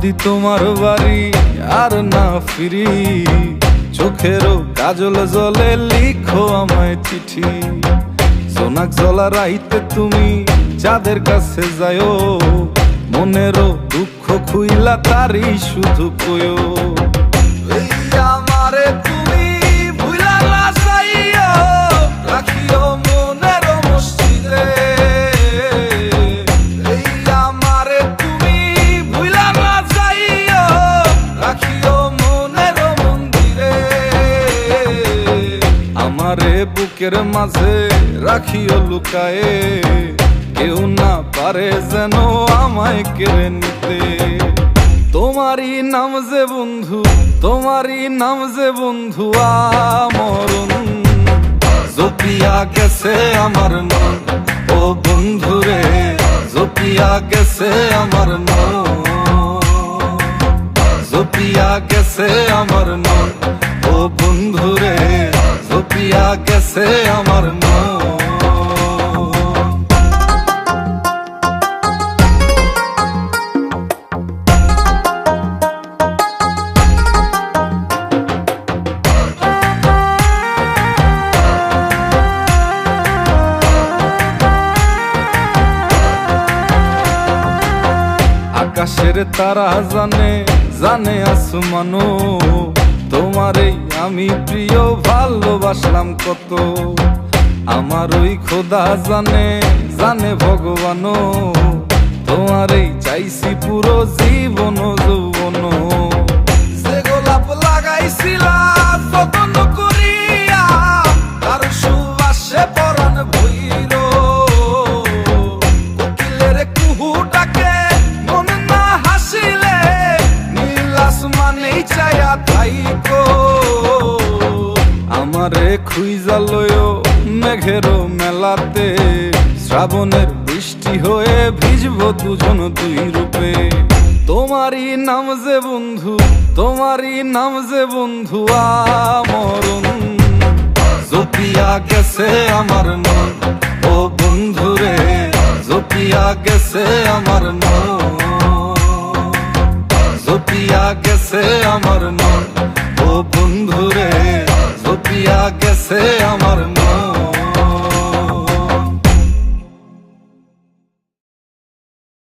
যদি তোমার বাড়ি আর না ফিরি, চোখেরও কাজল জলে লিখো আমায় চিঠি। সোনাক জলা রাইতে তুমি যাদের কাছে যায়ও, মনেরও দুঃখ খুইলা তারই শুধু কয়ো। আমারে তুমি ভুলা না যাইও, রাখিও মনের মসজিদে। আমারে তুমি ভুলা না যাইও, রাখিও মনের মন্দিরে। আমারে বুকের মাঝে রাখিও লুকায়ে, কেউ না পারে যেন আমায় কেড়ে নিতে। তোমারই নাম যে বন্ধু, তোমারই নাম যে বন্ধু আমরণ, জপিয়া গেছে আমার মন। ও বন্ধু রে, জপিয়া গেছে আমার মন, জপিয়া গেছে আমার মন। ও বন্ধু রে, জপিয়া গেছে আমার মন। আকাশের তারা জানে, জানে আসমানো, তোমারই আমি প্রিয় ভালোবাসলাম কত। আমার ওই খোদা জানে, জানে ভগবানও, তোমারই চাইছি পুরো জীবন যৌবন। যে গোলাপ লাগাইছিলাম যতন করিয়া, তার সুবাসে পরাণ ভইল। কোকিলের কুহুটাকে মন না হাসিলে, নীল আসমানেই চায়া থাইকো। আমারে খুইজা লয়ো মেঘেরও মেলাতে, শ্রাবণের বৃষ্টি হয়ে ভিজবো দুজন দুই রূপে। তোমারই নাম যে বন্ধু, তোমারই নাম যে বন্ধু আমরণ, জপিয়া গেছে আমার মন। ও বন্ধু রে, জপিয়া গেছে আমার মন, জপিয়া গেছে আমার মন। ও বন্ধু রে, জপিয়া গেছে আমার মন।